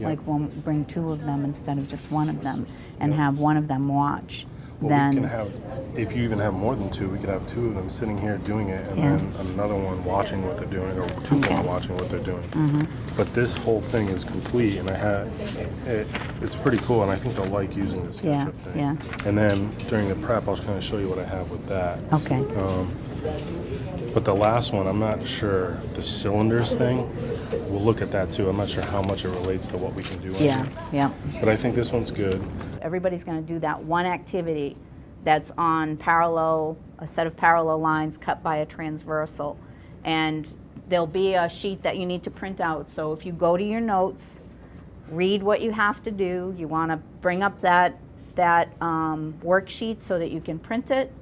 like bring two of them instead of just one of them, and have one of them watch. Well, then we can have, if you even have more than two, we could have two of them sitting here doing it, and then another one watching what they're doing, or two more watching what they're doing. But this whole thing is complete, and it's pretty cool, and I think they'll like using this SketchUp thing. And then during the prep, I'll kind of show you what I have with that. Okay. But the last one, I'm not sure, the cylinders thing, we'll look at that too. I'm not sure how much it relates to what we can do. Yeah. But I think this one's good. Everybody's going to do that one activity that's on a set of parallel lines cut by a transversal. And there'll be a sheet that you need to print out. So if you go to your notes, read what you have to do. You want to bring up that worksheet so that you can print it.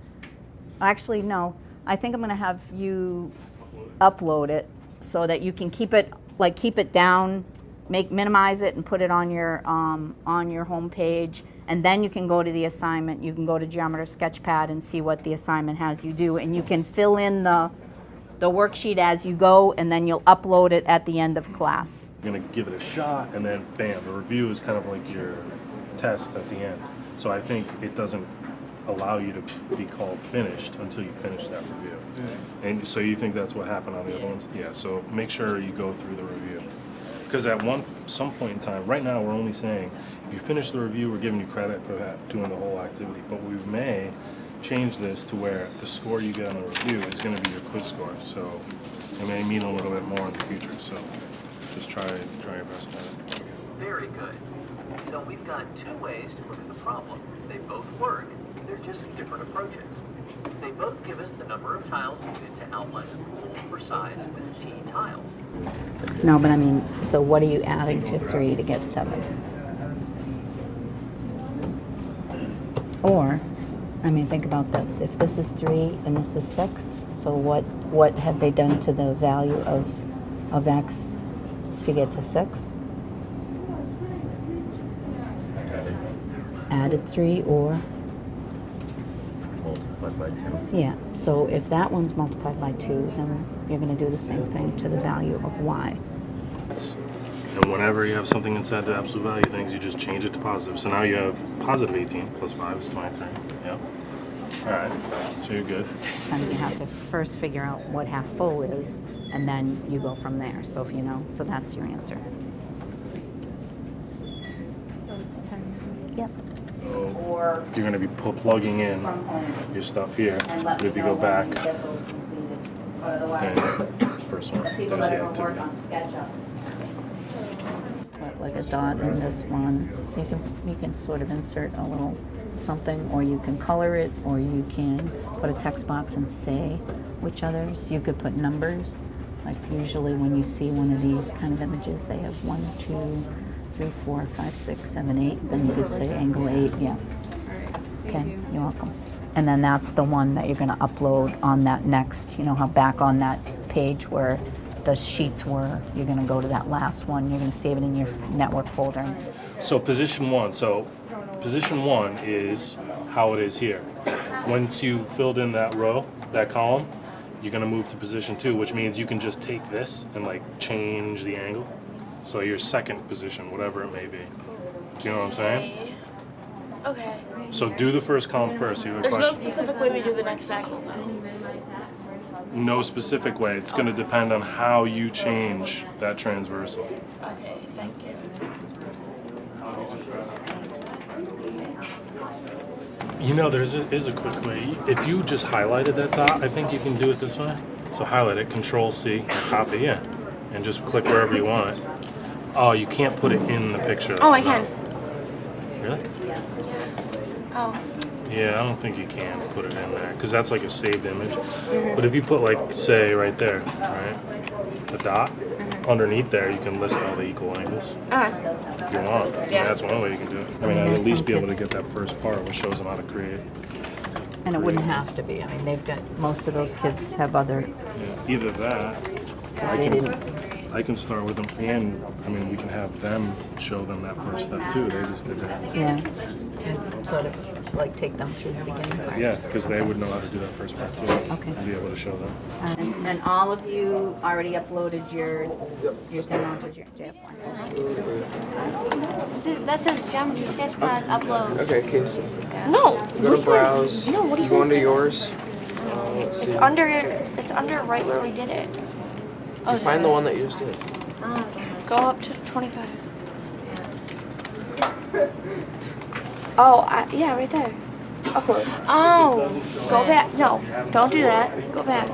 Actually, no. I think I'm going to have you upload it so that you can keep it down, minimize it, and put it on your home page. And then you can go to the assignment. You can go to Geometer Sketchpad and see what the assignment has you do, and you can fill in the worksheet as you go, and then you'll upload it at the end of class. You're going to give it a shot, and then bam, the review is kind of like your test at the end. So I think it doesn't allow you to be called finished until you finish that review. And so you think that's what happened on the other ones? Yeah, so make sure you go through the review. Because at some point in time, right now we're only saying, if you finish the review, we're giving you credit for that, doing the whole activity. But we may change this to where the score you get on the review is going to be your quiz score. So it may mean a little bit more in the future. So just try your best at it. Very good. So we've got two ways to look at the problem. They both work. They're just different approaches. They both give us the number of tiles needed to outline the pool for sides with T tiles. No, but I mean, so what are you adding to 3 to get 7? Or, I mean, think about this. If this is 3 and this is 6, so what have they done to the value of X to get to 6? Added 3 or? Multiplied by 2. Yeah, so if that one's multiplied by 2, then you're going to do the same thing to the value of Y. And whenever you have something inside the absolute value things, you just change it to positive. So now you have positive 18 plus 5 is 23. Yep. All right, so you're good. And you have to first figure out what half full is, and then you go from there. So if you know, so that's your answer. Yep. So you're going to be plugging in your stuff here. But if you go back, then first one, there's the activity. Put like a dot in this one. You can sort of insert a little something, or you can color it, or you can put a text box and say which others. You could put numbers. Like usually when you see one of these kind of images, they have 1, 2, 3, 4, 5, 6, 7, 8. Then you could say angle 8. Yeah. Okay. You're welcome. And then that's the one that you're going to upload on that next. You know how back on that page where the sheets were, you're going to go to that last one. You're going to save it in your network folder. So position 1. So position 1 is how it is here. Once you filled in that row, that column, you're going to move to position 2, which means you can just take this and like change the angle. So your second position, whatever it may be. Do you know what I'm saying? Okay. So do the first column first. You have a There's no question? specific way we do the next angle, though. No specific way. It's going to depend on how you change that transversal. Okay, thank you. You know, there is a quick way. If you just highlighted that dot, I think you can do it this way. So highlight it, Control C, and copy it, and just click wherever you want it. Oh, you can't put it in the picture. Oh, I can. Really? Oh. Yeah, I don't think you can put it in there because that's like a saved image. But if you put like, say, right there, right, the dot underneath there, you can list all the equal angles Okay. if you want. Yeah. That's one way you can do it. I mean, I'd at least be able to get that first part, which shows them how to create. And it wouldn't have to be. I mean, they've got, most of those kids have other, Yeah, either that. because they didn't. I can start with them, and I mean, we can have them show them that first step too. They just did that. Yeah, sort of like take them through the beginning part? Yeah, because they would know how to do that first part too. Okay. And be able to show them. And all of you already uploaded your thing onto JFYNet. That says Geometry Sketchpad upload. Okay, Casey. No. Go to browse. No, what do you Go guys into do? yours. Let's It's see. under right where we did it. Oh, is Find it? the one that you just did. Go up to 25. Oh, yeah, right there. Upload. Oh, go back. No, don't do that. Go back.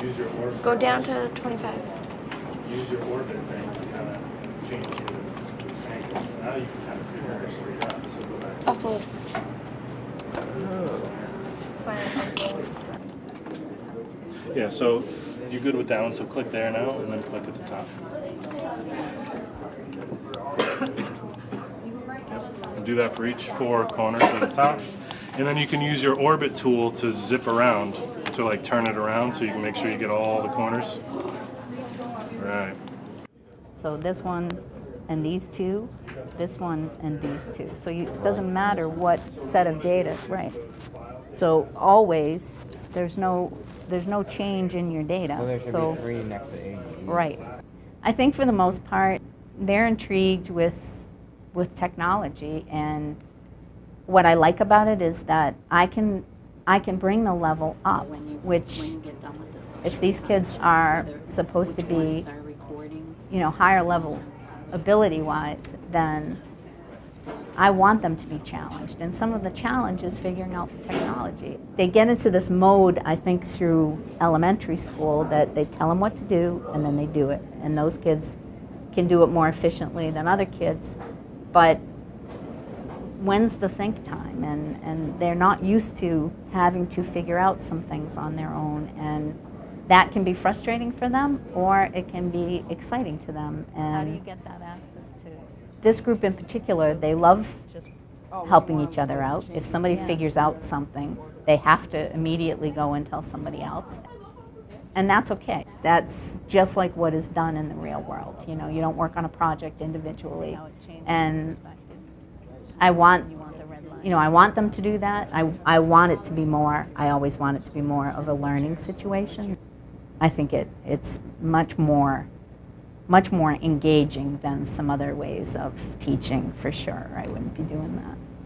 Use your orbit. Go down to 25. Use your orbit thing to kind of change the angle. Now you can kind of see where they're straight up. So go back. Upload. Yeah, so you're good with that one, so click there now and then click at the top. And do that for each 4 corners at the top. And then you can use your orbit tool to zip around, to like turn it around so you can make sure you get all the corners. Right. So this one and these two, this one and these two. So it doesn't matter what set of data, right? So always, there's no change in your data. Well, there should So be 3 next to A. right. I think for the most part, they're intrigued with technology, and what I like about it is that I can bring the level up, which if these kids are supposed to be, higher level ability-wise, then I want them to be challenged. And some of the challenge is figuring out the technology. They get into this mode, I think, through elementary school, that they tell them what to do and then they do it. And those kids can do it more efficiently than other kids. But when's the think time? And they're not used to having to figure out some things on their own. And that can be frustrating for them, or it can be exciting to them. And how do you get that access to? This group in particular, they love helping each other out. If somebody figures out something, they have to immediately go and tell somebody else. And that's okay. That's just like what is done in the real world. You don't work on a project individually. And I want them to do that. I want it to be more, I always want it to be more of a learning situation. I think it's much more engaging than some other ways of teaching, for sure. I wouldn't be doing that.